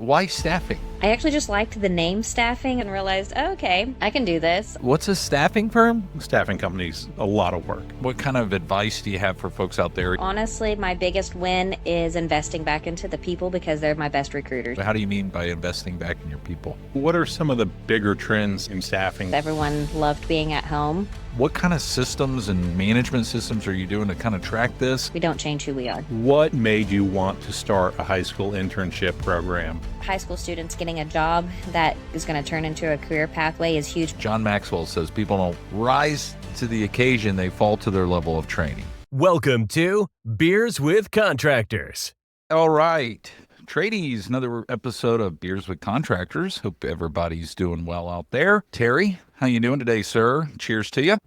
Why staffing? I actually just liked the name staffing and realized, oh, okay, I can do this. What's a staffing firm? Staffing companies, a lot of work. What kind of advice do you have for folks out there? Honestly, my biggest win is investing back into the people because they're my best recruiters. How do you mean by investing back in your people? What are some of the bigger trends in staffing? Everyone loved being at home. What kind of systems and management systems are you doing to kind of track this? We don't change who we are. What made you want to start a high school internship program? High school students getting a job that is going to turn into a career pathway is huge. John Maxwell says people don't rise to the occasion, they fall to their level of training. Welcome to Beers with Contractors. All right. Tradies, another episode of Beers with Contractors. Hope everybody's doing well out there. Terry, how you doing today, sir? Cheers to you.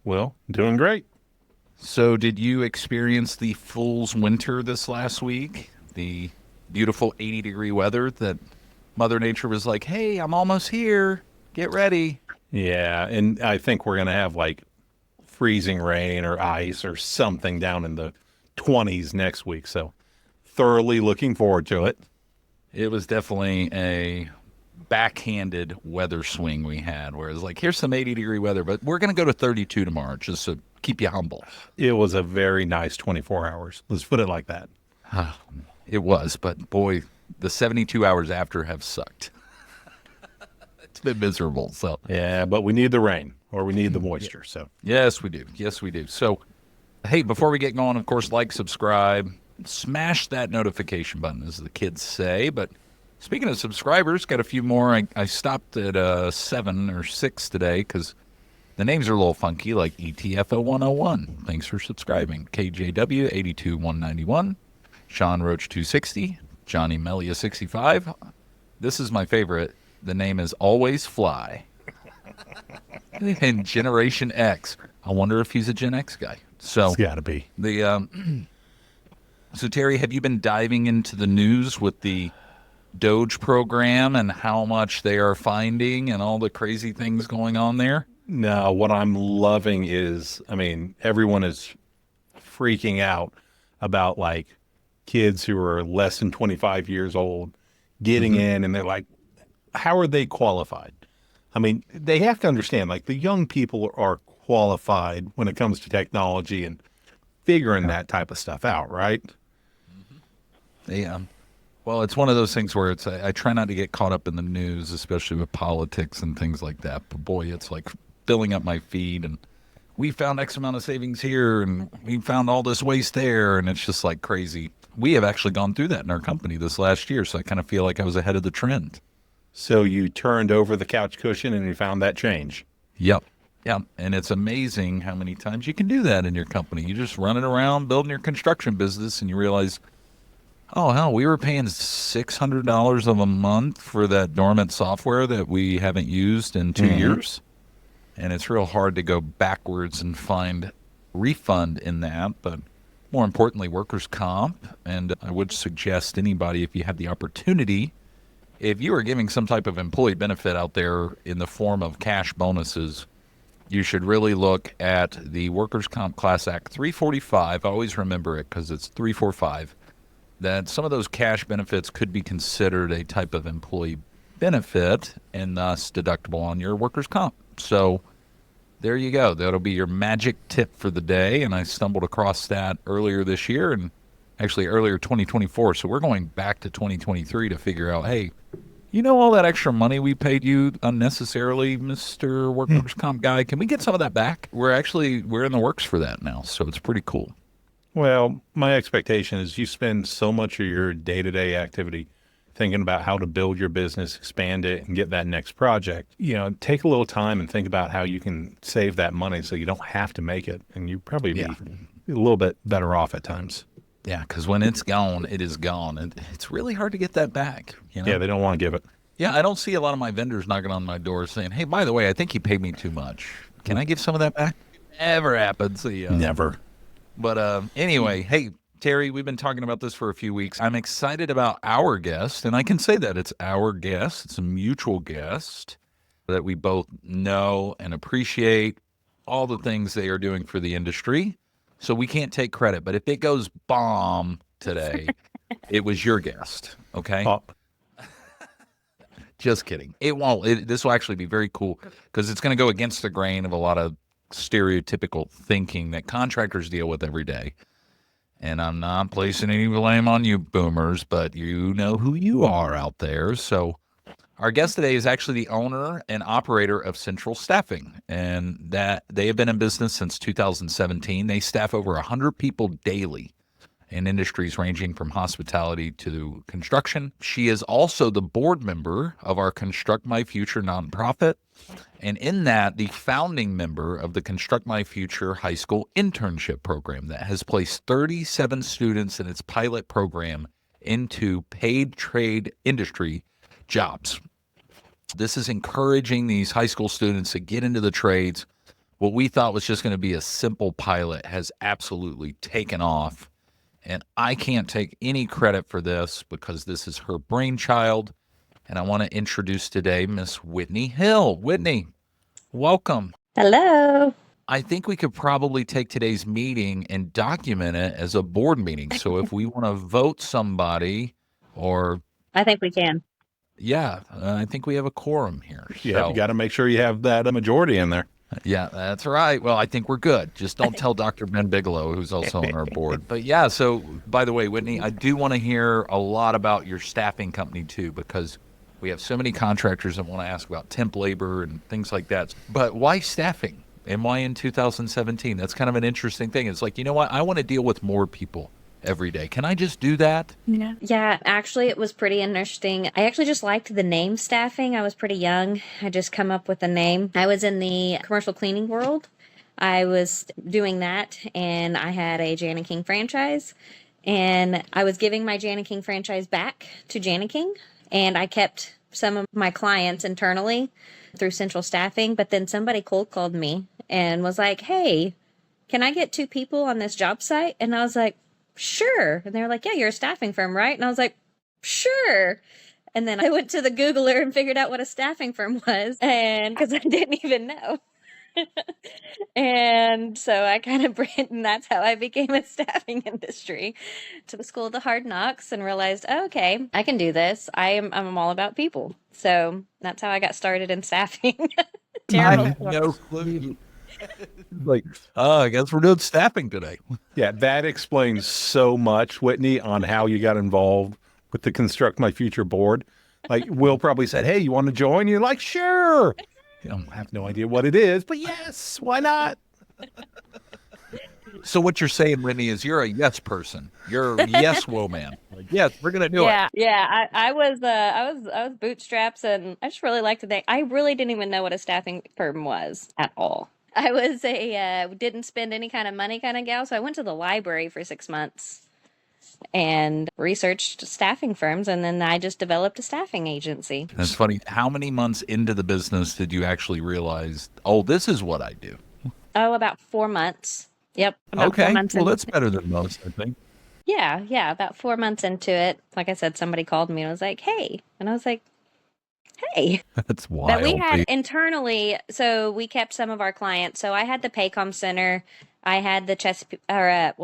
Well, doing great. So did you experience the fool's winter this last week? The beautiful 80-degree weather that Mother Nature was like, hey, I'm almost here. Get ready. Yeah, and I think we're going to have like freezing rain or ice or something down in the 20s next week. So thoroughly looking forward to it. It was definitely a backhanded weather swing we had, where it's like, here's some 80-degree weather, but we're going to go to 32 tomorrow just to keep you humble. It was a very nice 24 hours. Let's put it like that. It was, but boy, the 72 hours after have sucked. It's been miserable. So Yeah, but we need the rain or we need the moisture. So yes, we do. Yes, we do. So, hey, before we get going, of course, like, subscribe, smash that notification button, as the kids say. But speaking of subscribers, got a few more. I stopped at 7 or 6 today because the names are a little funky, like ETFO 101. Thanks for subscribing. KJW 82191, Sean Roach 260, Johnny Melia 65. This is my favorite. The name is Always Fly. And Generation X. I wonder if he's a Gen X guy. So it's got to be. So Terry, have you been diving into the news with the Doge program and how much they are finding and all the crazy things going on there? No, what I'm loving is, everyone is freaking out about like kids who are less than 25 years old getting in, and they're like, how are they qualified? They have to understand, like, the young people are qualified when it comes to technology and figuring that type of stuff out, right? Well, it's one of those things where I try not to get caught up in the news, especially with politics and things like that. But boy, it's like filling up my feed, and we found X amount of savings here, and we found all this waste there, and it's just like crazy. We have actually gone through that in our company this last year, so I kind of feel like I was ahead of the trend. So you turned over the couch cushion and you found that change. Yep. And it's amazing how many times you can do that in your company. You just run it around building your construction business, and you realize, oh, hell, we were paying $600 a month for that dormant software that we haven't used in 2 years. And it's real hard to go backwards and find refund in that. But more importantly, workers' comp. And I would suggest anybody, if you have the opportunity, if you are giving some type of employee benefit out there in the form of cash bonuses, you should really look at the Workers' Comp Class Act 345. Always remember it because it's 345. That some of those cash benefits could be considered a type of employee benefit and thus deductible on your workers' comp. So there you go. That'll be your magic tip for the day. And I stumbled across that earlier this year, and actually earlier 2024. So we're going back to 2023 to figure out, hey, you know, all that extra money we paid you unnecessarily, Mr. Workers' Comp guy, can we get some of that back? We're in the works for that now. So it's pretty cool. Well, my expectation is you spend so much of your day-to-day activity thinking about how to build your business, expand it, and get that next project. Take a little time and think about how you can save that money so you don't have to make it, and you probably be a little bit better off at times. Yeah, because when it's gone, it is gone. And it's really hard to get that back. You know? Yeah, they don't want to give it. Yeah, I don't see a lot of my vendors knocking on my door saying, hey, by the way, I think you paid me too much. Can I give some of that back? Never happens. Never. But anyway, hey, Terry, we've been talking about this for a few weeks. I'm excited about our guest, and I can say that it's our guest. It's a mutual guest that we both know and appreciate all the things they are doing for the industry. So we can't take credit. But if it goes bomb today, it was your guest, okay? Just kidding. It won't. This will actually be very cool because it's going to go against the grain of a lot of stereotypical thinking that contractors deal with every day. And I'm not placing any blame on you boomers, but you know who you are out there. So our guest today is actually the owner and operator of Central Staffing, and that they have been in business since 2017. They staff over 100 people daily in industries ranging from hospitality to construction. She is also the board member of our Construct My Future nonprofit, and in that, the founding member of the Construct My Future high school internship program that has placed 37 students in its pilot program into paid trade industry jobs. This is encouraging these high school students to get into the trades. What we thought was just going to be a simple pilot has absolutely taken off. And I can't take any credit for this because this is her brainchild. And I want to introduce today Miss Whitney Hill. Whitney, welcome. Hello. I think we could probably take today's meeting and document it as a board meeting. So if we want to vote somebody or... I think we can. Yeah, I think we have a quorum here. Yeah, you got to make sure you have that majority in there. Yeah, that's right. Well, I think we're good. Just don't tell Dr. Ben Bigelow, who's also on our board. But yeah, so by the way, Whitney, I do want to hear a lot about your staffing company too, because we have so many contractors that want to ask about temp labor and things like that. But why staffing? And why in 2017? That's kind of an interesting thing. It's like, you know what? I want to deal with more people every day. Can I just do that? Yeah, actually, it was pretty interesting. I actually just liked the name staffing. I was pretty young. I just come up with a name. I was in the commercial cleaning world. I was doing that, and I had a Jan and King franchise, and I was giving my Jan and King franchise back to Jan and King, and I kept some of my clients internally through Central Staffing, but then somebody cold called me and was like, hey, can I get 2 people on this job site? And I was like, sure. And they were like, yeah, you're a staffing firm, right? And I was like, sure. And then I went to the Googler and figured out what a staffing firm was, and because I didn't even know. And so I kind of and that's how I became a staffing industry. To the school of the hard knocks and realized, oh, okay, I can do this. I'm all about people. So that's how I got started in staffing. I had no clue. Like, I guess we're doing staffing today. Yeah, that explains so much, Whitney, on how you got involved with the Construct My Future board. Like, Will probably said, hey, you want to join? You're like, sure. I have no idea what it is, but yes, why not? So what you're saying, Whitney, is you're a yes person. You're a yes woman. Like, yes, we're gonna do it. Yeah. I was bootstraps, and I just really liked the thing. I really didn't even know what a staffing firm was at all. I was a didn't spend any kind of money kind of gal, so I went to the library for 6 months and researched staffing firms, and then I just developed a staffing agency. That's funny. How many months into the business did you actually realize, oh, this is what I do? Oh, about 4 months. Yep. About 4 Okay. months Well, that's better than most, I think. Yeah. About 4 months into it, like I said, somebody called me and was like, hey. And I was like, hey. That's wild. But we had internally, so we kept some of our clients. So I had the Paycom Center. I had the Chesapeake, it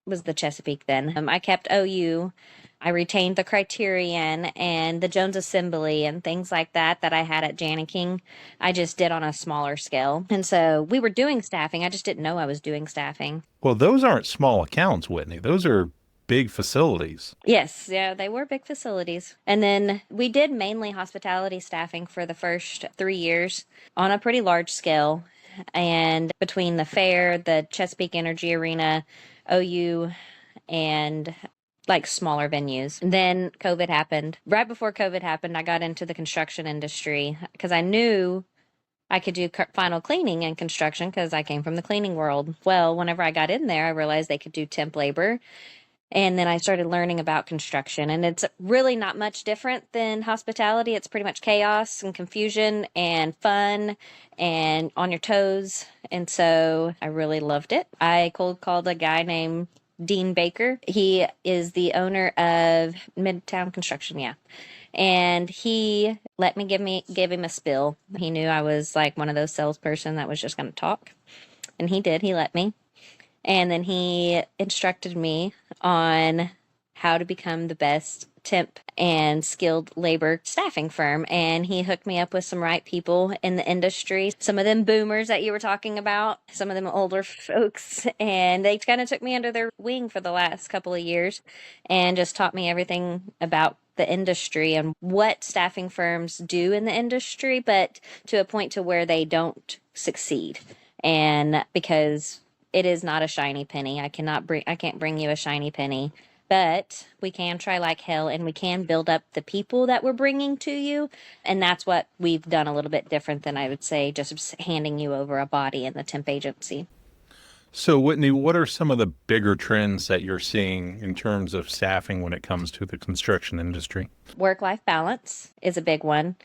was the Chesapeake then. I kept OU. I retained the Criterion and the Jones Assembly and things like that I had at Jan and King. I just did on a smaller scale. And so we were doing staffing. I just didn't know I was doing staffing. Well, those aren't small accounts, Whitney. Those are big facilities. Yes, yeah, they were big facilities. And then we did mainly hospitality staffing for the first 3 years on a pretty large scale. And between the fair, the Chesapeake Energy Arena, OU, and like smaller venues. Then COVID happened. Right before COVID happened, I got into the construction industry because I knew I could do final cleaning and construction because I came from the cleaning world. Well, whenever I got in there, I realized they could do temp labor. And then I started learning about construction, and it's really not much different than hospitality. It's pretty much chaos and confusion and fun and on your toes. And so I really loved it. I cold called a guy named Dean Baker. He is the owner of Midtown Construction, yeah. And he let me give him a spill. He knew I was like one of those salesperson that was just going to talk. And he did. He let me. And then he instructed me on how to become the best temp and skilled labor staffing firm, and he hooked me up with some right people in the industry. Some of them boomers that you were talking about, some of them older folks, and they kind of took me under their wing for the last couple of years and just taught me everything about the industry and what staffing firms do in the industry, but to a point to where they don't succeed. And because it is not a shiny penny, I can't bring you a shiny penny, but we can try like hell, and we can build up the people that we're bringing to you. And that's what we've done a little bit different than, I would say, just handing you over a body in the temp agency. So, Whitney, what are some of the bigger trends that you're seeing in terms of staffing when it comes to the construction industry? Work-life balance is a big one.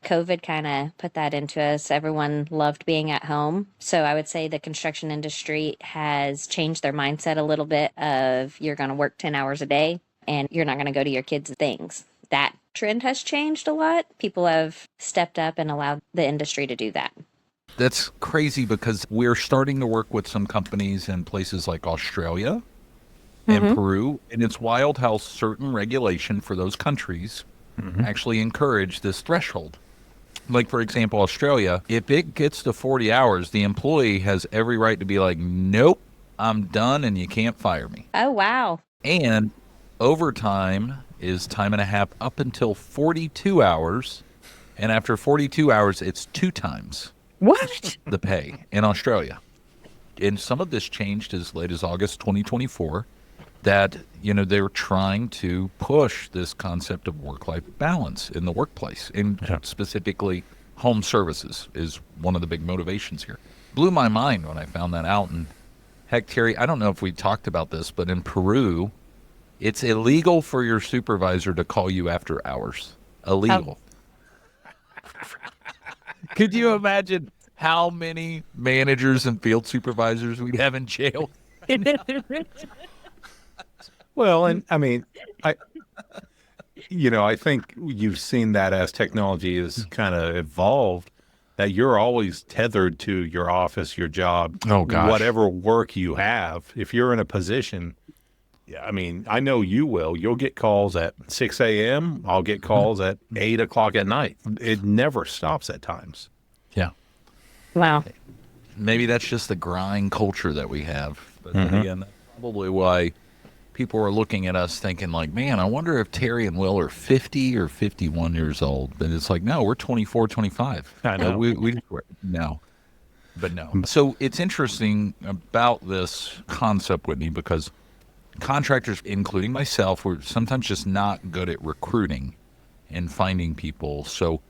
COVID kind of put that into us. Everyone loved being at home. So I would say the construction industry has changed their mindset a little bit of you're going to work 10 hours a day and you're not going to go to your kids' things. That trend has changed a lot. People have stepped up and allowed the industry to do that. That's crazy because we're starting to work with some companies in places like Australia and Peru, and it's wild how certain regulation for those countries actually encourage this threshold. Like, for example, Australia, if it gets to 40 hours, the employee has every right to be like, nope, I'm done and you can't fire me. Oh, wow. And overtime is time and a half up until 42 hours. And after 42 hours, it's 2 times What? the pay in Australia. And some of this changed as late as August 2024, that, they were trying to push this concept of work-life balance in the workplace. And specifically, home services is one of the big motivations here. Blew my mind when I found that out. And heck, Terry, I don't know if we talked about this, but in Peru, it's illegal for your supervisor to call you after hours. Illegal. Could you imagine how many managers and field supervisors we'd have in jail? Well, and I mean, I think you've seen that as technology has kind of evolved, that you're always tethered to your office, your job, Oh, gosh. whatever work you have. If you're in a position, I mean, I know you will. You'll get calls at 6 a.m. I'll get calls at 8 o'clock at night. It never stops at times. Yeah. Wow. Maybe that's just the grind culture that we have. But then again, that's probably why people are looking at us thinking like, man, I wonder if Terry and Will are 50 or 51 years old. But it's like, no, we're 24, 25. I know. No. But no. So it's interesting about this concept, Whitney, because contractors, including myself, were sometimes just not good at recruiting and finding people. So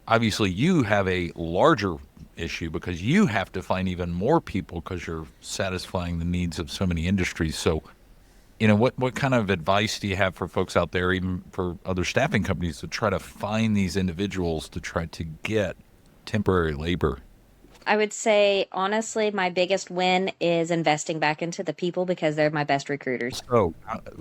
obviously you have a larger issue because you have to find even more people because you're satisfying the needs of so many industries. So, what kind of advice do you have for folks out there, even for other staffing companies, to try to find these individuals to try to get temporary labor? I would say, honestly, my biggest win is investing back into the people because they're my best recruiters. So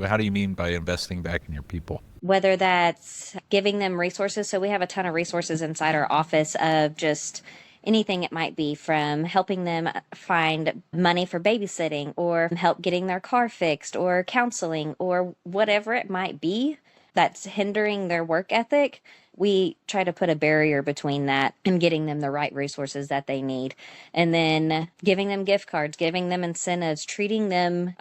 how do you mean by investing back in your people? Whether that's giving them resources. So we have a ton of resources inside our office of just anything it might be, from helping them find money for babysitting or help getting their car fixed or counseling or whatever it might be that's hindering their work ethic. We try to put a barrier between that and getting them the right resources that they need. And then giving them gift cards, giving them incentives, treating them,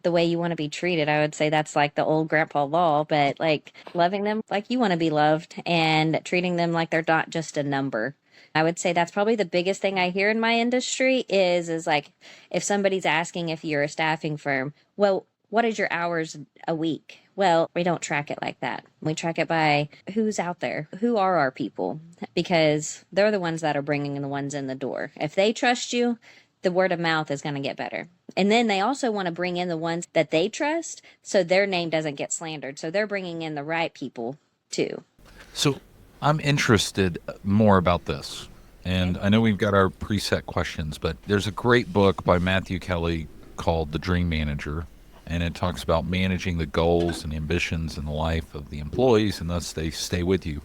the way you want to be treated. I would say that's like the old grandpa law, but like loving them like you want to be loved and treating them like they're not just a number. I would say that's probably the biggest thing I hear in my industry is like, if somebody's asking if you're a staffing firm, well, what is your hours a week? Well, we don't track it like that. We track it by who's out there. Who are our people? Because they're the ones that are bringing the ones in the door. If they trust you, the word of mouth is going to get better. And then they also want to bring in the ones that they trust so their name doesn't get slandered. So they're bringing in the right people too. So I'm interested more about this. And I know we've got our preset questions, but there's a great book by Matthew Kelly called The Dream Manager. And it talks about managing the goals and ambitions in the life of the employees, and thus they stay with you.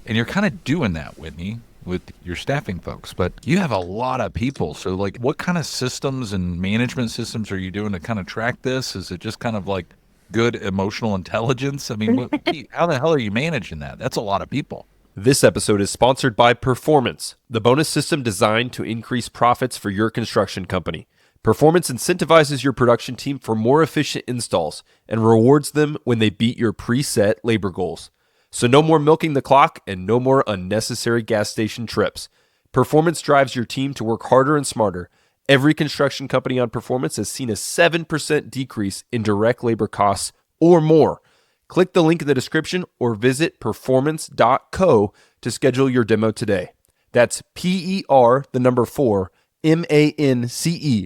And you're kind of doing that, Whitney, with your staffing folks. But you have a lot of people. So, what kind of systems and management systems are you doing to kind of track this? Is it just kind of like good emotional intelligence? I mean, how the hell are you managing that? That's a lot of people. This episode is sponsored by Performance, the bonus system designed to increase profits for your construction company. Performance incentivizes your production team for more efficient installs and rewards them when they beat your preset labor goals. So no more milking the clock and no more unnecessary gas station trips. Performance drives your team to work harder and smarter. Every construction company on Performance has seen a 7% decrease in direct labor costs or more. Click the link in the description or visit performance.co to schedule your demo today. That's PER, the number 4, MANCE.co.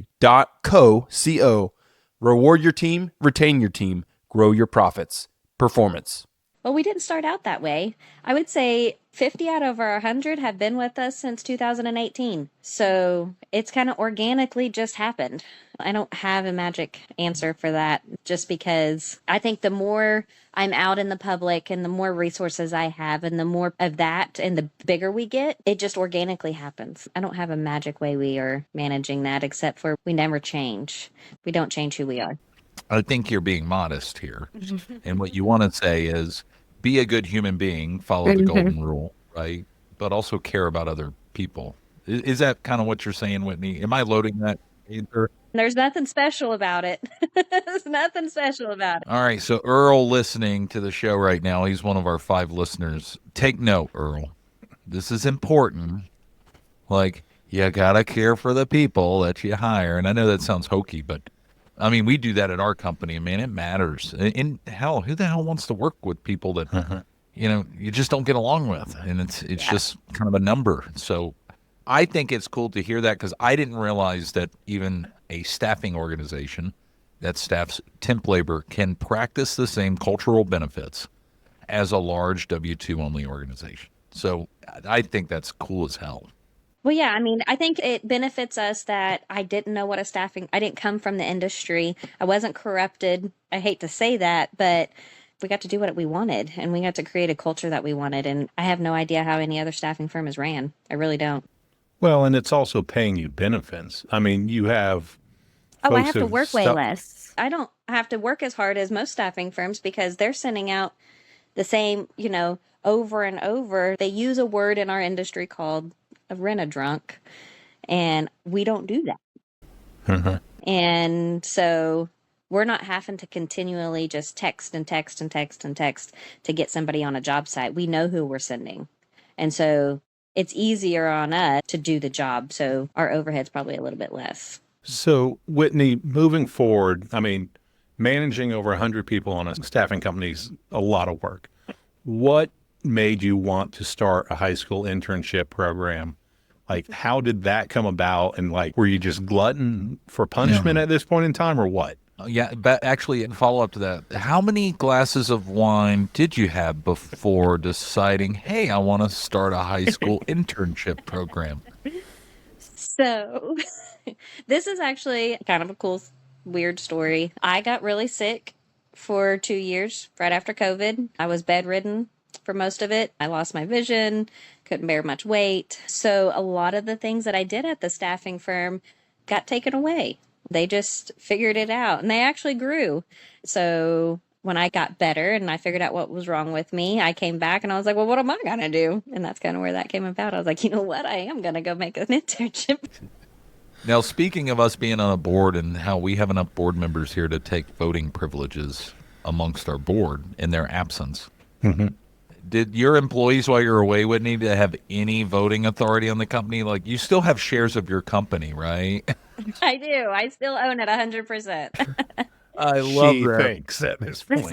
Reward your team, retain your team, grow your profits. Performance. Well, we didn't start out that way. I would say 50 out of our 100 have been with us since 2018. So it's kind of organically just happened. I don't have a magic answer for that, just because I think the more I'm out in the public and the more resources I have and the more of that and the bigger we get, it just organically happens. I don't have a magic way we are managing that, except for we never change. We don't change who we are. I think you're being modest here. And what you want to say is be a good human being, follow the golden rule, right? But also care about other people. Is that kind of what you're saying, Whitney? Am I loading that either? There's nothing special about it. There's nothing special about it. All right. So Earl listening to the show right now, he's one of our 5 listeners. Take note, Earl. This is important. Like, you got to care for the people that you hire. And I know that sounds hokey, but I mean, we do that at our company, and man, it matters. And hell, who the hell wants to work with people that, you just don't get along with? And it's just kind of a number. So I think it's cool to hear that, because I didn't realize that even a staffing organization that staffs temp labor can practice the same cultural benefits as a large W-2 only organization. So I think that's cool as hell. Well, yeah, I mean, I think it benefits us that I didn't know what I didn't come from the industry. I wasn't corrupted. I hate to say that, but we got to do what we wanted, and we got to create a culture that we wanted. And I have no idea how any other staffing firm is ran. I really don't. Well, and it's also paying you benefits. I mean, you have I have to work way less. I don't have to work as hard as most staffing firms, because they're sending out the same, over and over. They use a word in our industry called a rent-a-drunk, and we don't do that. And so we're not having to continually just text and text and text and text to get somebody on a job site. We know who we're sending. And so it's easier on us to do the job. So our overhead's probably a little bit less. So, Whitney, moving forward, I mean, managing over 100 people on a staffing company is a lot of work. What made you want to start a high school internship program? Like, how did that come about? And like, were you just glutton for punishment at this point in time, or what? Yeah, but actually, in follow up to that, how many glasses of wine did you have before deciding, hey, I want to start a high school internship program? So this is actually kind of a cool, weird story. I got really sick for 2 years right after COVID. I was bedridden for most of it. I lost my vision, couldn't bear much weight. So a lot of the things that I did at the staffing firm got taken away. They just figured it out, and they actually grew. So when I got better and I figured out what was wrong with me, I came back and I was like, well, what am I going to do? And that's kind of where that came about. I was like, you know what? I am going to go make an internship. Now, speaking of us being on a board and how we have enough board members here to take voting privileges amongst our board in their absence, did your employees while you're away, Whitney, to have any voting authority on the company? Like, you still have shares of your company, right? I do. I still own it 100%. I love She that. thinks at this point.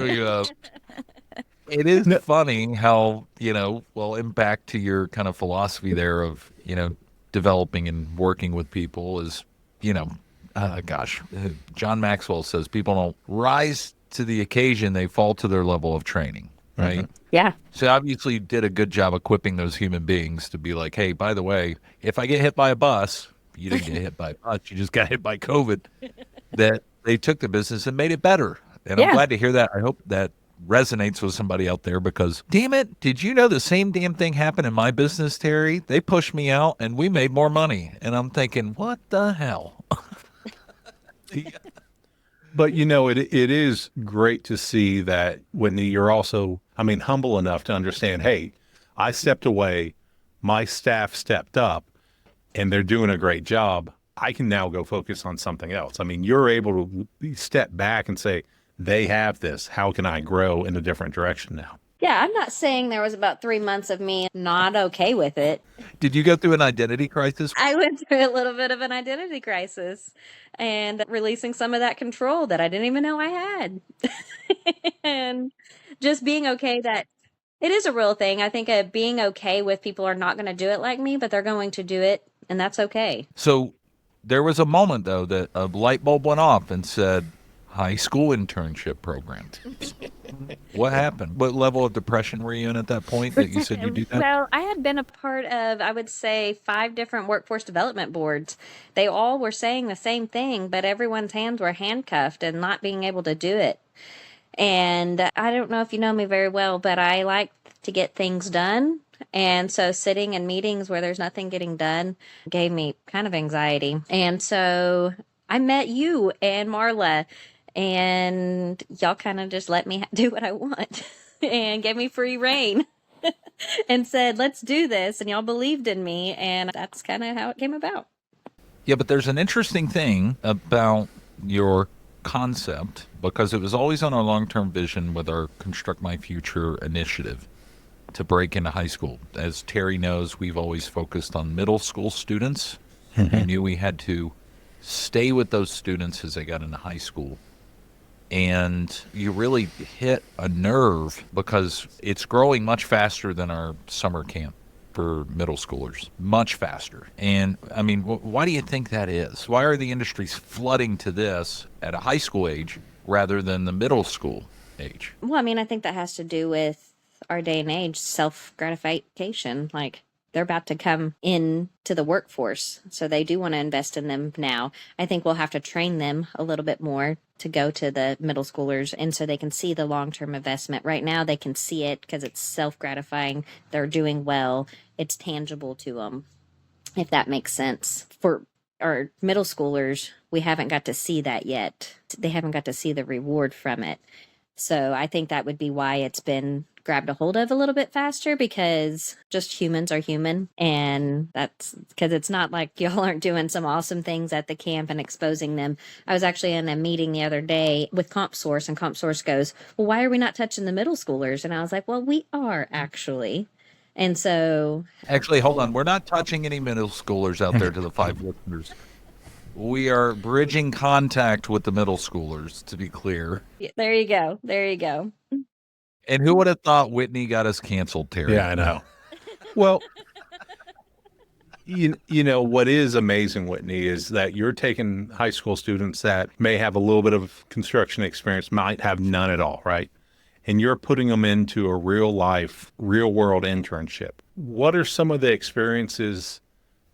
It is funny how, and back to your kind of philosophy there of, developing and working with people is, John Maxwell says people don't rise to the occasion, they fall to their level of training, right? Yeah. So obviously you did a good job equipping those human beings to be like, hey, by the way, if I get hit by a bus, you didn't get hit by a bus, you just got hit by COVID, that they took the business and made it better. And I'm glad to hear that. I hope that resonates with somebody out there, because damn it, did you know the same damn thing happened in my business, Terry? They pushed me out and we made more money. And I'm thinking, what the hell? But it is great to see that, Whitney, you're also, I mean, humble enough to understand, hey, I stepped away, my staff stepped up, and they're doing a great job. I can now go focus on something else. I mean, you're able to step back and say, they have this. How can I grow in a different direction now? Yeah, I'm not saying there was about 3 months of me not okay with it. Did you go through an identity crisis? I went through a little bit of an identity crisis and releasing some of that control that I didn't even know I had. And just being okay that it is a real thing. I think being okay with people are not going to do it like me, but they're going to do it, and that's okay. So there was a moment, though, that a light bulb went off and said, high school internship program. What happened? What level of depression were you in at that point that you said you do that? Well, I had been a part of, I would say, 5 different workforce development boards. They all were saying the same thing, but everyone's hands were handcuffed and not being able to do it. And I don't know if you know me very well, but I like to get things done. And so sitting in meetings where there's nothing getting done gave me kind of anxiety. And so I met you and Marla, and y'all kind of just let me do what I want and gave me free reign and said, let's do this. And y'all believed in me. And that's kind of how it came about. Yeah, but there's an interesting thing about your concept, because it was always on our long-term vision with our Construct My Future initiative to break into high school. As Terry knows, we've always focused on middle school students. We knew we had to stay with those students as they got into high school. And you really hit a nerve because it's growing much faster than our summer camp for middle schoolers, much faster. And I mean, why do you think that is? Why are the industries flooding to this at a high school age rather than the middle school age? Well, I mean, I think that has to do with our day and age, self-gratification. Like, they're about to come into the workforce, so they do want to invest in them now. I think we'll have to train them a little bit more to go to the middle schoolers, and so they can see the long-term investment. Right now, they can see it because it's self-gratifying. They're doing well. It's tangible to them, if that makes sense. For our middle schoolers, we haven't got to see that yet. They haven't got to see the reward from it. So I think that would be why it's been grabbed a hold of a little bit faster, because just humans are human. And that's because it's not like y'all aren't doing some awesome things at the camp and exposing them. I was actually in a meeting the other day with CompSource, and CompSource goes, well, why are we not touching the middle schoolers? And I was like, well, we are actually. And so Actually, hold on. We're not touching any middle schoolers out there to the 5 listeners. We are bridging contact with the middle schoolers, to be clear. there you go. There you go. And who would have thought Whitney got us canceled, Terry? Yeah, I know. Well, you know what is amazing, Whitney, is that you're taking high school students that may have a little bit of construction experience, might have none at all, right? And you're putting them into a real life, real world internship. What are some of the experiences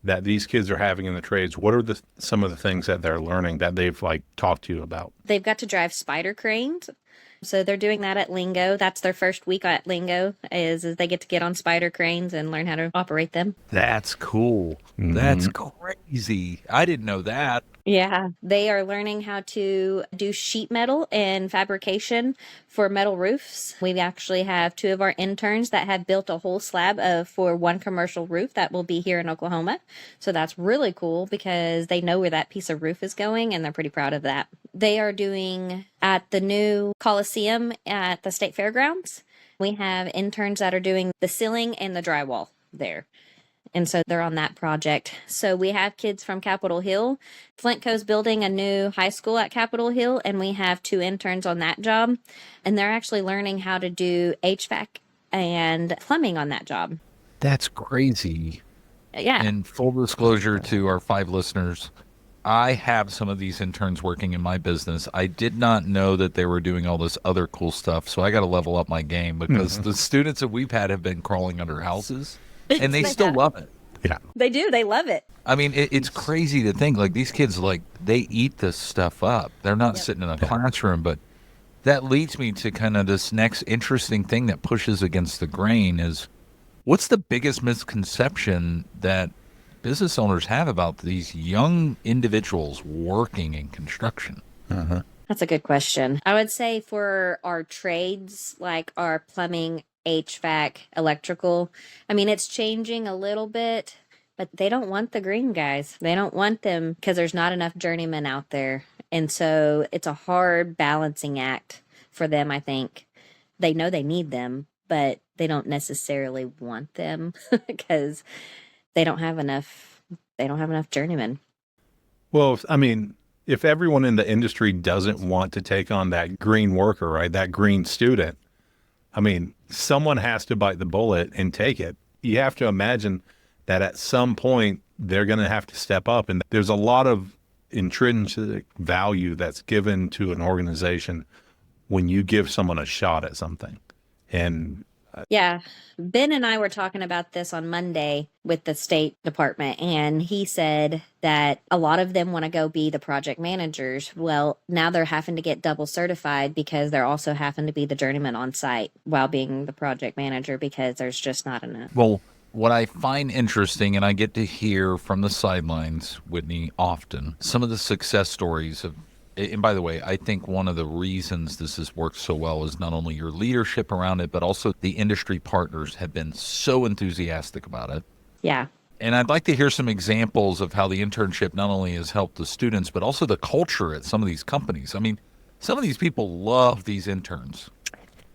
that these kids are having in the trades? What are some of the things that they're learning that they've talked to you about? They've got to drive spider cranes. So they're doing that at Lingo. That's their first week at Lingo, is they get to get on spider cranes and learn how to operate them. That's cool. That's crazy. I didn't know that. Yeah. They are learning how to do sheet metal and fabrication for metal roofs. We actually have 2 of our interns that have built a whole slab for one commercial roof that will be here in Oklahoma. So that's really cool because they know where that piece of roof is going, and they're pretty proud of that. They are doing at the new Coliseum at the State Fairgrounds. We have interns that are doing the ceiling and the drywall there. And so they're on that project. So we have kids from Capitol Hill. Flintco's building a new high school at Capitol Hill, and we have 2 interns on that job. And they're actually learning how to do HVAC and plumbing on that job. That's crazy. Yeah. And full disclosure to our 5 listeners, I have some of these interns working in my business. I did not know that they were doing all this other cool stuff, so I got to level up my game because the students that we've had have been crawling under houses, and they still love it. Yeah. They do. They love it. I mean, it's crazy to think, like, these kids, like, they eat this stuff up. They're not sitting in a classroom, but that leads me to kind of this next interesting thing that pushes against the grain is, what's the biggest misconception that business owners have about these young individuals working in construction? That's a good question. I would say for our trades, like our plumbing, HVAC, electrical, I mean, it's changing a little bit, but they don't want the green guys. They don't want them because there's not enough journeymen out there. And so it's a hard balancing act for them, I think. They know they need them, but they don't necessarily want them because they don't have enough journeymen. Well, I mean, if everyone in the industry doesn't want to take on that green worker, right, that green student, I mean, someone has to bite the bullet and take it. You have to imagine that at some point they're going to have to step up. And there's a lot of intrinsic value that's given to an organization when you give someone a shot at something. And Yeah. Ben and I were talking about this on Monday with the State Department, and he said that a lot of them want to go be the project managers. Well, now they're having to get double certified because they're also having to be the journeyman on site while being the project manager because there's just not enough. Well, what I find interesting, and I get to hear from the sidelines, Whitney, often, some of the success stories of, and by the way, I think one of the reasons this has worked so well is not only your leadership around it, but also the industry partners have been so enthusiastic about it. Yeah. And I'd like to hear some examples of how the internship not only has helped the students, but also the culture at some of these companies. I mean, some of these people love these interns.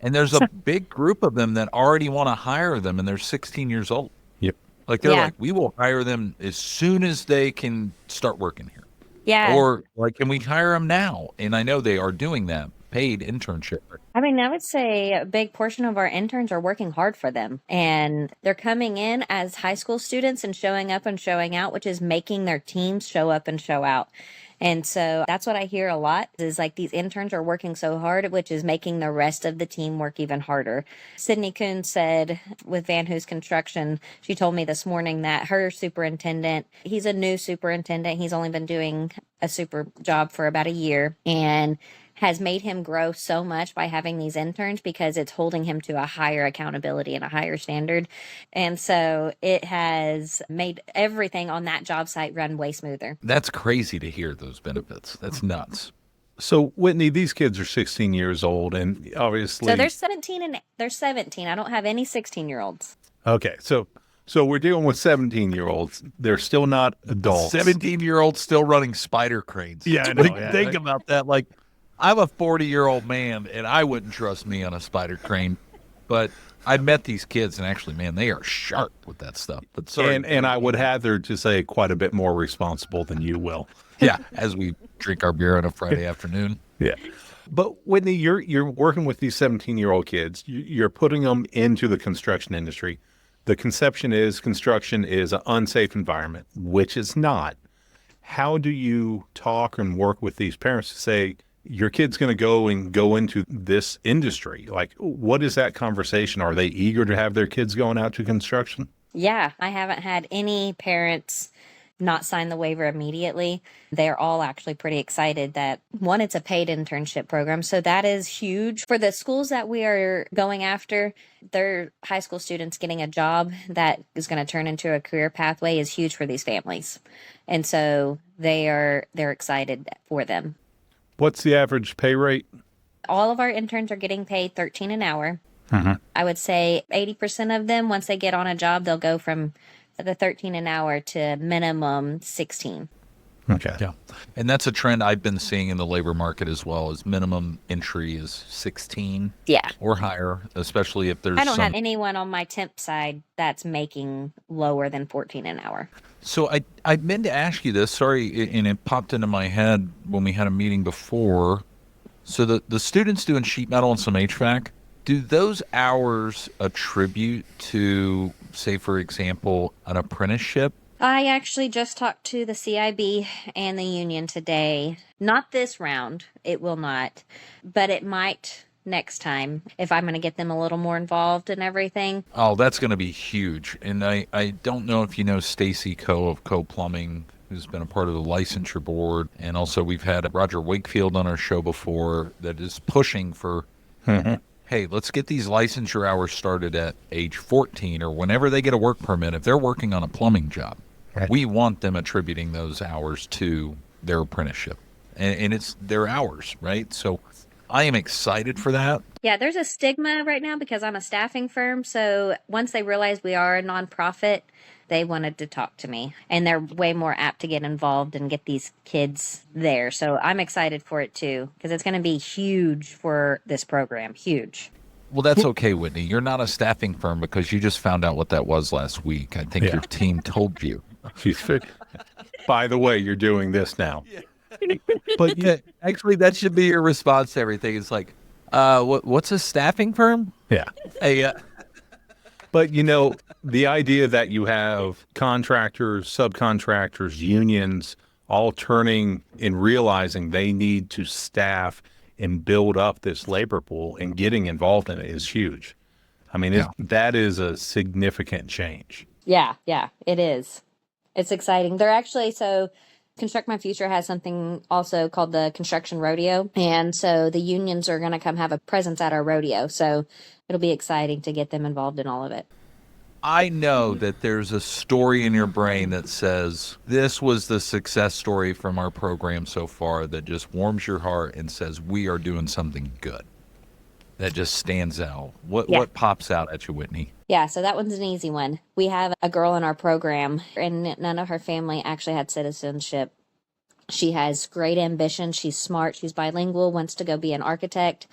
And there's a big group of them that already want to hire them, and they're 16 years old. Yep. Like, they're Yeah. like, we will hire them as soon as they can start working here. Yeah. Or, like, can we hire them now? And I know they are doing that, paid internship. I mean, I would say a big portion of our interns are working hard for them, and they're coming in as high school students and showing up and showing out, which is making their teams show up and show out. And so that's what I hear a lot is like these interns are working so hard, which is making the rest of the team work even harder. Sydney Kuhn said with Van Hoos Construction, she told me this morning that her superintendent, he's a new superintendent. He's only been doing a super job for about a year, and has made him grow so much by having these interns because it's holding him to a higher accountability and a higher standard. And so it has made everything on that job site run way smoother. That's crazy to hear those benefits. That's nuts. so, Whitney, these kids are 16 years old, and obviously, So they're 17 and they're 17. I don't have any 16-year-olds. okay, so we're dealing with 17-year-olds. They're still not adults. 17-year-old still running spider cranes. Yeah, I know, Like, yeah. think about that. Like, I'm a 40-year-old man, and I wouldn't trust me on a spider crane. But I met these kids, and actually, man, they are sharp with that stuff. But sorry. And I would hazard to say quite a bit more responsible than you will. Yeah, as we drink our beer on a Friday afternoon. Yeah. But Whitney, you're working with these 17-year-old kids. You're putting them into the construction industry. The conception is construction is an unsafe environment, which is not. How do you talk and work with these parents to say, your kid's going to go into this industry? Like, what is that conversation? Are they eager to have their kids going out to construction? Yeah, I haven't had any parents not sign the waiver immediately. They're all actually pretty excited that, one, it's a paid internship program. So that is huge. For the schools that we are going after, their high school students getting a job that is going to turn into a career pathway is huge for these families. And so they're excited for them. What's the average pay rate? All of our interns are getting paid $13 an hour. I would say 80% of them, once they get on a job, they'll go from the $13 an hour to minimum $16. Okay. Yeah. And that's a trend I've been seeing in the labor market as well, is minimum entry is 16 Yeah. or higher, especially if there's I don't some. have anyone on my temp side that's making lower than 14 an hour. So I meant to ask you this, sorry, and it popped into my head when we had a meeting before. So the students doing sheet metal and some HVAC, do those hours attribute to, say, for example, an apprenticeship? I actually just talked to the CIB and the union today. Not this round, it will not, but it might next time if I'm going to get them a little more involved in everything. Oh, that's going to be huge. And I don't know if you know Stacy Coe of Coe Plumbing, who's been a part of the licensure board. And also we've had Roger Wakefield on our show before that is pushing for, hey, let's get these licensure hours started at age 14 or whenever they get a work permit. If they're working on a plumbing job, Right. we want them attributing those hours to their apprenticeship. and it's their hours, right? So I am excited for that. Yeah, there's a stigma right now because I'm a staffing firm. So once they realize we are a nonprofit, they wanted to talk to me, and they're way more apt to get involved and get these kids there. So I'm excited for it too because it's going to be huge for this program. Huge. Well, that's okay, Whitney. You're not a staffing firm because you just found out what that was last week. I think Yeah. your team told you. She's fit. By the way, you're doing this now. But yeah, actually, that should be your response to everything. It's like, what's a staffing firm? Yeah. Hey, But the idea that you have contractors, subcontractors, unions all turning and realizing they need to staff and build up this labor pool and getting involved in it is huge. I mean, that is a significant change. Yeah, it is. It's exciting. They're actually, so Construct My Future has something also called the Construction Rodeo. And so the unions are going to come have a presence at our rodeo. So it'll be exciting to get them involved in all of it. I know that there's a story in your brain that says this was the success story from our program so far that just warms your heart and says we are doing something good. That just stands out. What pops out at you, Whitney? Yeah, so that one's an easy one. We have a girl in our program, and none of her family actually had citizenship. She has great ambition. She's smart. She's bilingual, wants to go be an architect.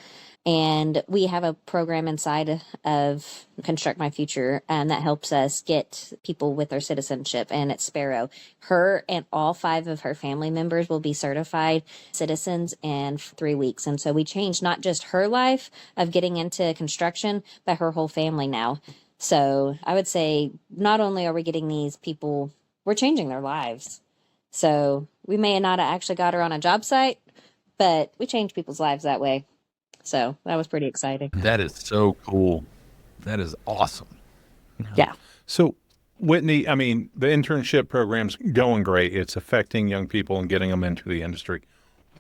And we have a program inside of Construct My Future that helps us get people with their citizenship, and it's Sparrow. Her and all 5 of her family members will be certified citizens in 3 weeks. And so we changed not just her life of getting into construction, but her whole family now. So I would say not only are we getting these people, we're changing their lives. So we may not have actually got her on a job site, but we changed people's lives that way. So that was pretty exciting. That is so cool. That is awesome. Yeah. So, Whitney, I mean, the internship program's going great. It's affecting young people and getting them into the industry.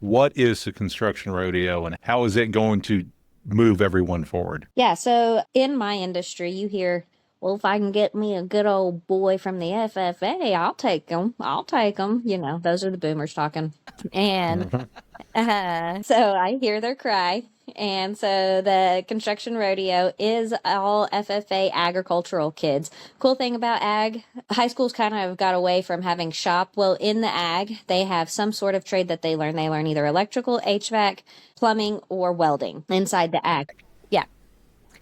What is the construction rodeo, and how is it going to move everyone forward? Yeah. So in my industry, you hear, well, if I can get me a good old boy from the FFA, I'll take him. I'll take him. Those are the boomers talking. And so I hear their cry. And so the construction rodeo is all FFA agricultural kids. Cool thing about ag, high schools kind of got away from having shop. Well, in the ag, they have some sort of trade that they learn. They learn either electrical, HVAC, plumbing, or welding inside the ag. Yeah.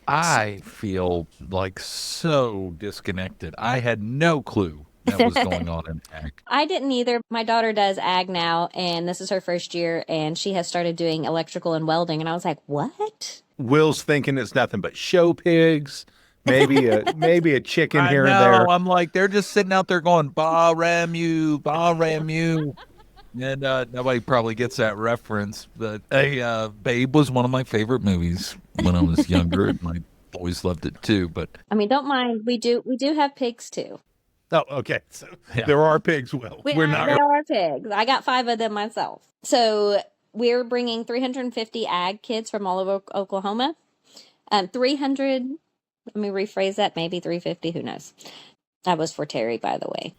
I feel like so disconnected. I had no clue that was going on in ag. I didn't either. My daughter does ag now, and this is her first year, and she has started doing electrical and welding. And I was like, what? Will's thinking it's nothing but show pigs, maybe a chicken I here know. and there. I'm like, they're just sitting out there going, "Ba ram you, ba ram you," and nobody probably gets that reference. But Babe was one of my favorite movies when I was younger, and I always loved it too. But I mean, don't mind. We do have pigs too. Oh, okay. So Yeah. there are pigs, Will. We're not. There are pigs. I got 5 of them myself. So we're bringing 350 ag kids from all over Oklahoma. 300. Let me rephrase that. Maybe 350. Who knows? That was for Terry, by the way.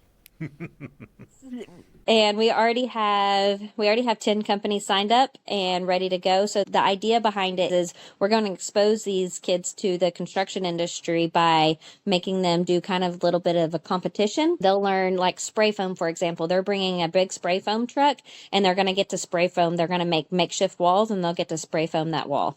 And we already have 10 companies signed up and ready to go. So the idea behind it is we're going to expose these kids to the construction industry by making them do kind of a little bit of a competition. They'll learn like spray foam, for example. They're bringing a big spray foam truck, and they're going to get to spray foam. They're going to make makeshift walls, and they'll get to spray foam that wall.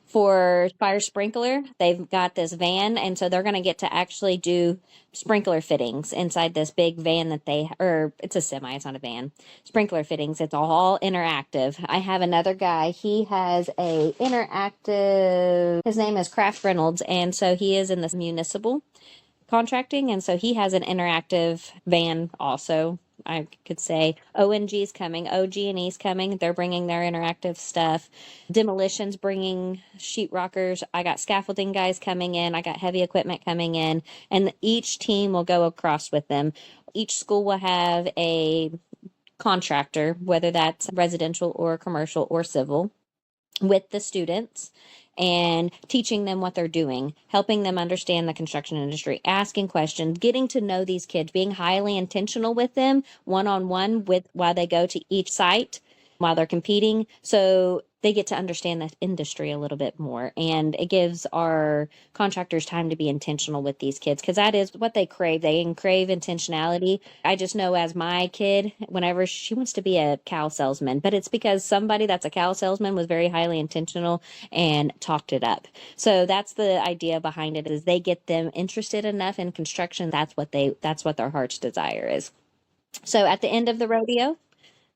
For fire sprinkler, they've got this van, and so they're going to get to actually do sprinkler fittings inside this big van it's a semi, it's not a van. Sprinkler fittings, it's all interactive. I have another guy, he has a interactive, his name is Kraft Reynolds, and so he is in this municipal contracting, and so he has an interactive van also. I could say ONG's coming, OG&E's coming. They're bringing their interactive stuff. Demolition's bringing sheetrockers. I got scaffolding guys coming in. I got heavy equipment coming in. And each team will go across with them. Each school will have a contractor, whether that's residential or commercial or civil, with the students and teaching them what they're doing, helping them understand the construction industry, asking questions, getting to know these kids, being highly intentional with them one-on-one with while they go to each site while they're competing. So they get to understand the industry a little bit more. And it gives our contractors time to be intentional with these kids because that is what they crave. They crave intentionality. I just know as my kid, whenever she wants to be a cow salesman, but it's because somebody that's a cow salesman was very highly intentional and talked it up. So that's the idea behind it, is they get them interested enough in construction. That's what their heart's desire is. So at the end of the rodeo,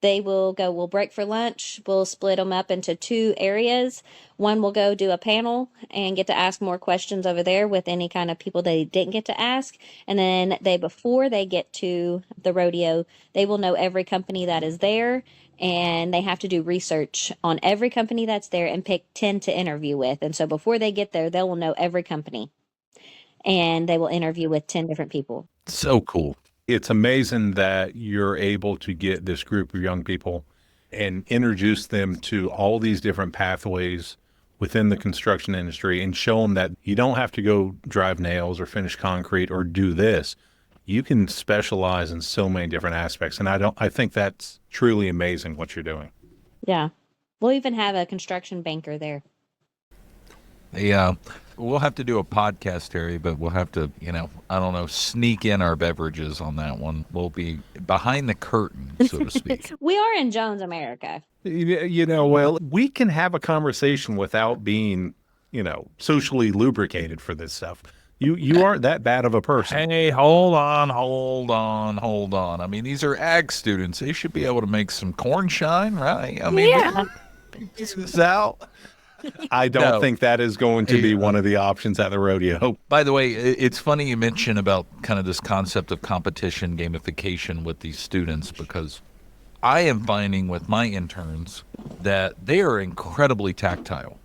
we'll break for lunch. We'll split them up into two areas. One will go do a panel and get to ask more questions over there with any kind of people they didn't get to ask. And then before they get to the rodeo, they will know every company that is there, and they have to do research on every company that's there and pick 10 to interview with. And so before they get there, they will know every company, and they will interview with 10 different people. So cool. It's amazing that you're able to get this group of young people and introduce them to all these different pathways within the construction industry and show them that you don't have to go drive nails or finish concrete or do this. You can specialize in so many different aspects. And I think that's truly amazing what you're doing. Yeah. We'll even have a construction banker there. Yeah, we'll have to do a podcast, Terry, but we'll have to, sneak in our beverages on that one. We'll be behind the curtain, so to speak. We are in Jones, America. Well, we can have a conversation without being, socially lubricated for this stuff. You aren't that bad of a person. Hey, hold on. I mean, these are ag students. They should be able to make some corn shine, right? I mean, Yeah. this is out. I don't think that is going to be one of the options at the rodeo. By the way, it's funny you mention about kind of this concept of competition gamification with these students, because I am finding with my interns that they are incredibly tactile.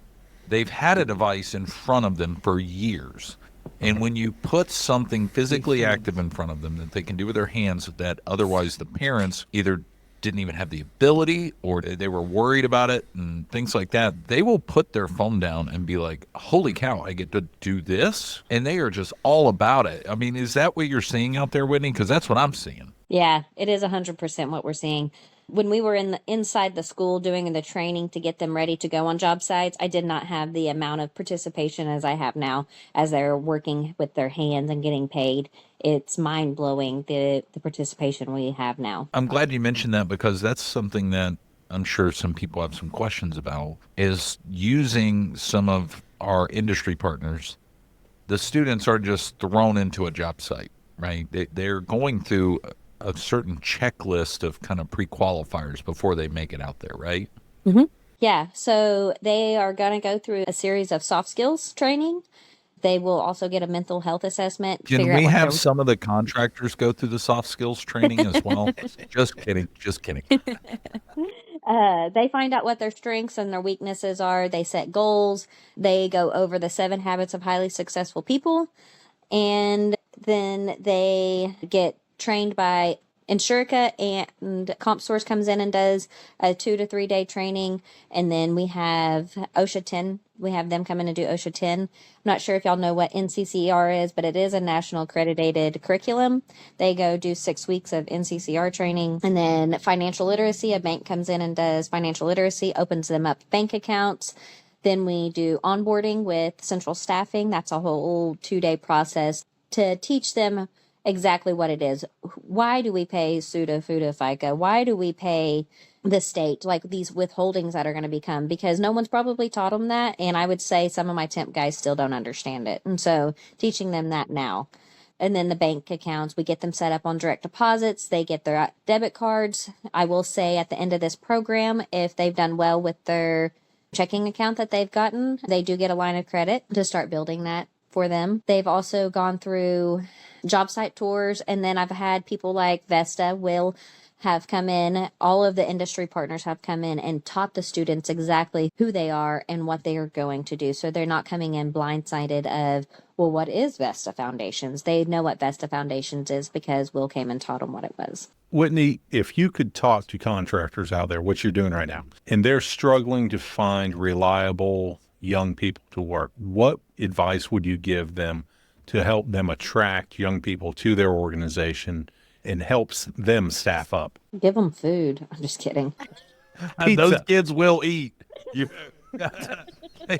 They've had a device in front of them for years. And when you put something physically active in front of them that they can do with their hands that otherwise the parents either didn't even have the ability or they were worried about it and things like that, they will put their phone down and be like, holy cow, I get to do this? And they are just all about it. I mean, is that what you're seeing out there, Whitney? Because that's what I'm seeing. Yeah, it is 100% what we're seeing. When we were inside the school doing the training to get them ready to go on job sites, I did not have the amount of participation as I have now as they're working with their hands and getting paid. It's mind-blowing, the participation we have now. I'm glad you mentioned that, because that's something that I'm sure some people have some questions about, is using some of our industry partners. The students are just thrown into a job site, right? They're going through a certain checklist of kind of pre-qualifiers before they make it out there, right? Mm-hmm. Yeah, so they are going to go through a series of soft skills training. They will also get a mental health assessment. Can we have some of the contractors go through the soft skills training as well? Just kidding. They find out what their strengths and their weaknesses are. They set goals. They go over the 7 habits of highly successful people. And then they get trained by Insurica, and CompSource comes in and does a 2 to 3 day training. And then we have OSHA 10. We have them come in and do OSHA 10. I'm not sure if y'all know what NCCR is, but it is a national accredited curriculum. They go do 6 weeks of NCCR training. And then financial literacy, a bank comes in and does financial literacy, opens them up bank accounts. Then we do onboarding with central staffing. That's a whole 2 day process to teach them exactly what it is. Why do we pay SUTA, FUTA, FICA? Why do we pay the state, like these withholdings that are going to become? Because no one's probably taught them that. And I would say some of my temp guys still don't understand it. And so teaching them that now. And then the bank accounts, we get them set up on direct deposits. They get their debit cards. I will say at the end of this program, if they've done well with their checking account that they've gotten, they do get a line of credit to start building that for them. They've also gone through job site tours, and then I've had people like Vesta will have come in. All of the industry partners have come in and taught the students exactly who they are and what they are going to do. So they're not coming in blindsided of, well, what is Vesta Foundations? They know what Vesta Foundations is because Will came and taught them what it was. Whitney, if you could talk to contractors out there, what you're doing right now, and they're struggling to find reliable young people to work, what advice would you give them to help them attract young people to their organization and helps them staff up? Give them food. I'm just kidding. Those Pizza. kids will eat. You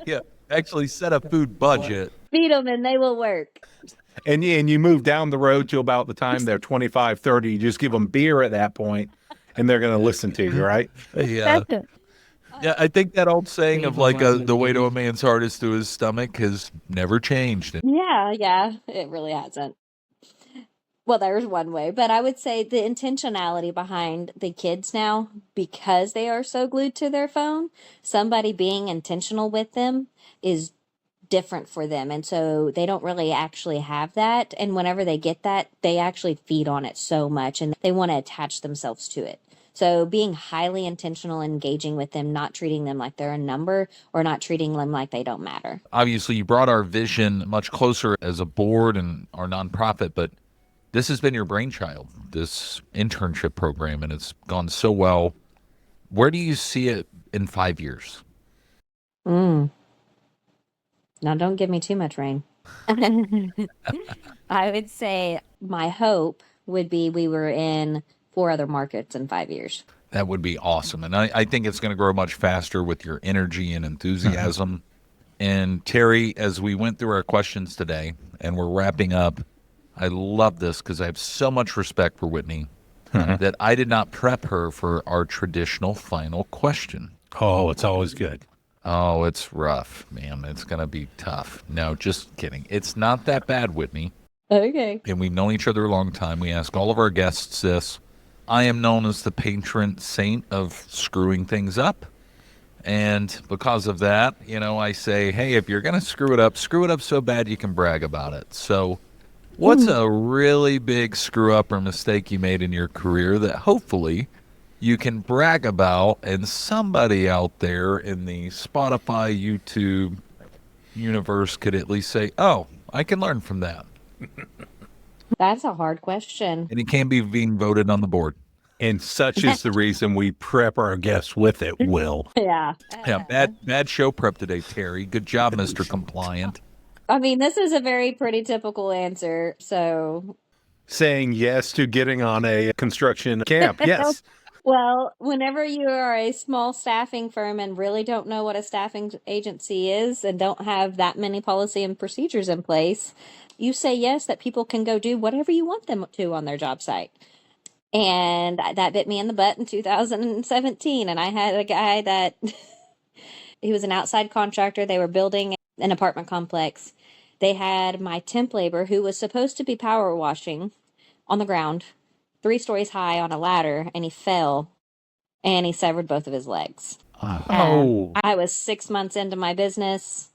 yeah, actually set a food budget. Feed them and they will work. And you move down the road to about the time they're 25, 30. You just give them beer at that point, and they're going to listen to you, right? Yeah. Yeah, I think that old saying of like the way to a man's heart is through his stomach has never changed. Yeah, it really hasn't. Well, there's one way, but I would say the intentionality behind the kids now, because they are so glued to their phone, somebody being intentional with them is different for them. And so they don't really actually have that. And whenever they get that, they actually feed on it so much and they want to attach themselves to it. So being highly intentional, engaging with them, not treating them like they're a number or not treating them like they don't matter. Obviously, you brought our vision much closer as a board and our nonprofit, but this has been your brainchild, this internship program, and it's gone so well. Where do you see it in 5 years? Now, don't give me too much rain. I would say my hope would be we were in 4 other markets in 5 years. That would be awesome. And I think it's going to grow much faster with your energy and enthusiasm. And Terry, as we went through our questions today and we're wrapping up, I love this because I have so much respect for Whitney that I did not prep her for our traditional final question. Oh, it's always good. Oh, it's rough, man. It's going to be tough. No, just kidding. It's not that bad, Whitney. Okay. And we've known each other a long time. We ask all of our guests this. I am known as the patron saint of screwing things up. And because of that, I say, hey, if you're going to screw it up so bad you can brag about it. So what's a really big screw up or mistake you made in your career that hopefully you can brag about and somebody out there in the Spotify, YouTube universe could at least say, oh, I can learn from that. That's a hard question. And it can be being voted on the board. And such is the reason we prep our guests with it, Will. Yeah. Yeah, bad show prep today, Terry. Good job, Mr. Compliant. I mean, this is a very pretty typical answer. So, Saying yes to getting on a construction camp. Yes. well, whenever you are a small staffing firm and really don't know what a staffing agency is and don't have that many policy and procedures in place, you say yes that people can go do whatever you want them to on their job site. And that bit me in the butt in 2017. And I had a guy that he was an outside contractor. They were building an apartment complex. They had my temp labor who was supposed to be power washing on the ground, 3 stories high on a ladder, and he fell and he severed both of his legs. Oh. I was 6 months into my business.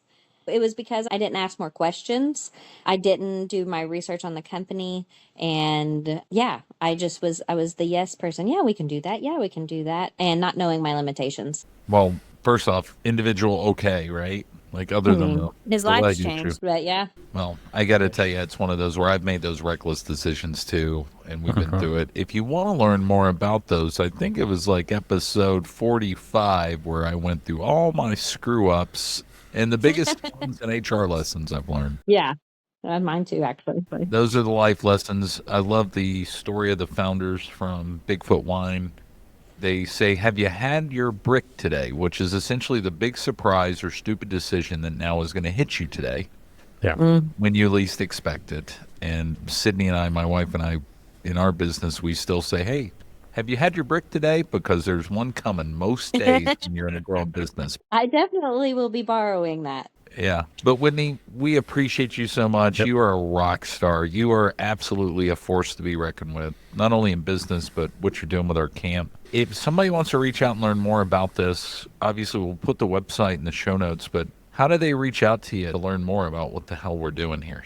It was because I didn't ask more questions. I didn't do my research on the company. And yeah, I was the yes person. Yeah, we can do that. Yeah, we can do that. And not knowing my limitations. Well, first off, individual okay, right? Like other than his the life's leg issue. changed, but yeah. Well, I got to tell you, it's one of those where I've made those reckless decisions too, and we've been through it. If you want to learn more about those, I think it was like episode 45 where I went through all my screw ups and the biggest ones and HR lessons I've learned. Yeah. Mine too, actually. Those are the life lessons. I love the story of the founders from Bigfoot Wine. They say, have you had your brick today? Which is essentially the big surprise or stupid decision that now is going to hit you today. Yeah. When you least expect it. And Sydney and I, my wife and I, in our business, we still say, hey, have you had your brick today? Because there's one coming most days when you're in a growing business. I definitely will be borrowing that. Yeah. But Whitney, we appreciate you so much. Yep. You are a rock star. You are absolutely a force to be reckoned with, not only in business, but what you're doing with our camp. If somebody wants to reach out and learn more about this, obviously we'll put the website in the show notes, but how do they reach out to you to learn more about what the hell we're doing here?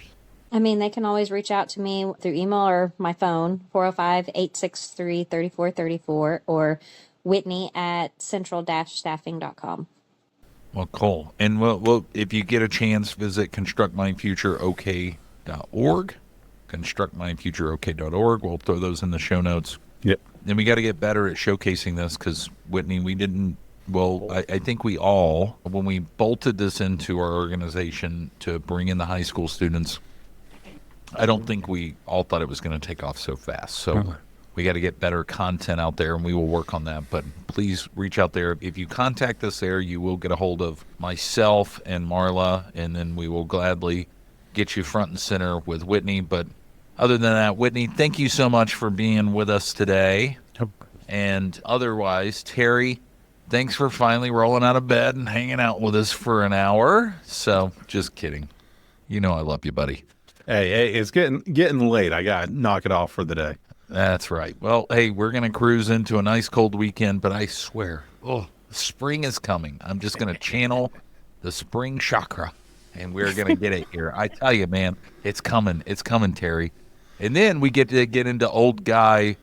I mean, they can always reach out to me through email or my phone, 405-863-3434, or Whitney at central-staffing.com. Well, cool. And we'll, if you get a chance, visit constructmyfutureok.org, constructmyfutureok.org. We'll throw those in the show notes. Yep. And we got to get better at showcasing this because, Whitney, we didn't, well, I think we all, when we bolted this into our organization to bring in the high school students, I don't think we all thought it was going to take off so fast. So We got to get better content out there, and we will work on that. But please reach out there. If you contact us there, you will get a hold of myself and Marla, and then we will gladly get you front and center with Whitney. But other than that, Whitney, thank you so much for being with us today. And otherwise, Terry, thanks for finally rolling out of bed and hanging out with us for an hour. So, just kidding. You know I love you, buddy. Hey, it's getting late. I got to knock it off for the day. That's right. Well, hey, we're going to cruise into a nice cold weekend, but I swear, spring is coming. I'm just going to channel the spring chakra, and we're going to get it here. I tell you, man, it's coming. It's coming, Terry. And then we get to get into old guy,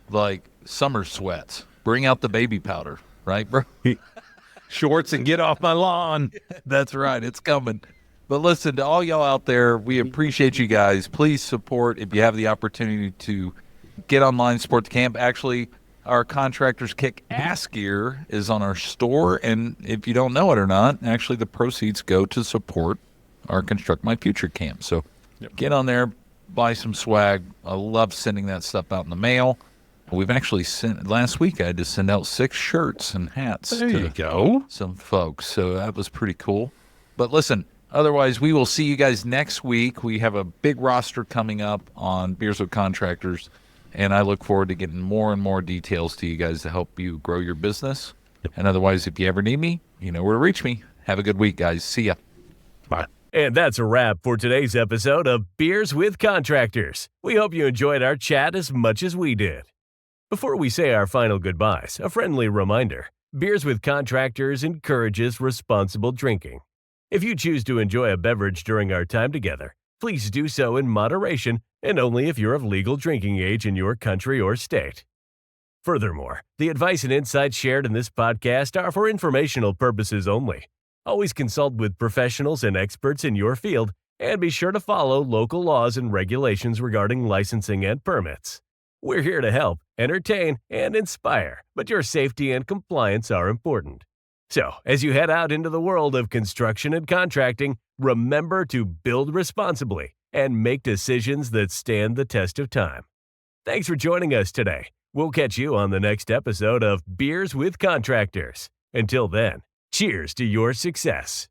like, summer sweats. Bring out the baby powder, right, bro? Shorts and get off my lawn. That's right. It's coming. But listen, to all y'all out there, we appreciate you guys. Please support, if you have the opportunity to get online, support the camp. Actually, our Contractors Kick Ass gear is on our store. And if you don't know it or not, actually the proceeds go to support our Construct My Future camp. So get on there, buy some swag. I love sending that stuff out in the mail. We've actually sent, last week I had to send out 6 shirts and hats There you go. some folks. So that was pretty cool. But listen, otherwise, we will see you guys next week. We have a big roster coming up on Beers with Contractors, and I look forward to getting more and more details to you guys to help you grow your business. And otherwise, if you ever need me, you know where to reach me. Have a good week, guys. See ya. Bye. And that's a wrap for today's episode of Beers with Contractors. We hope you enjoyed our chat as much as we did. Before we say our final goodbyes, a friendly reminder. Beers with Contractors encourages responsible drinking. If you choose to enjoy a beverage during our time together, please do so in moderation and only if you're of legal drinking age in your country or state. Furthermore, the advice and insights shared in this podcast are for informational purposes only. Always consult with professionals and experts in your field, and be sure to follow local laws and regulations regarding licensing and permits. We're here to help, entertain, and inspire, but your safety and compliance are important. So, as you head out into the world of construction and contracting, remember to build responsibly and make decisions that stand the test of time. Thanks for joining us today. We'll catch you on the next episode of Beers with Contractors. Until then, cheers to your success.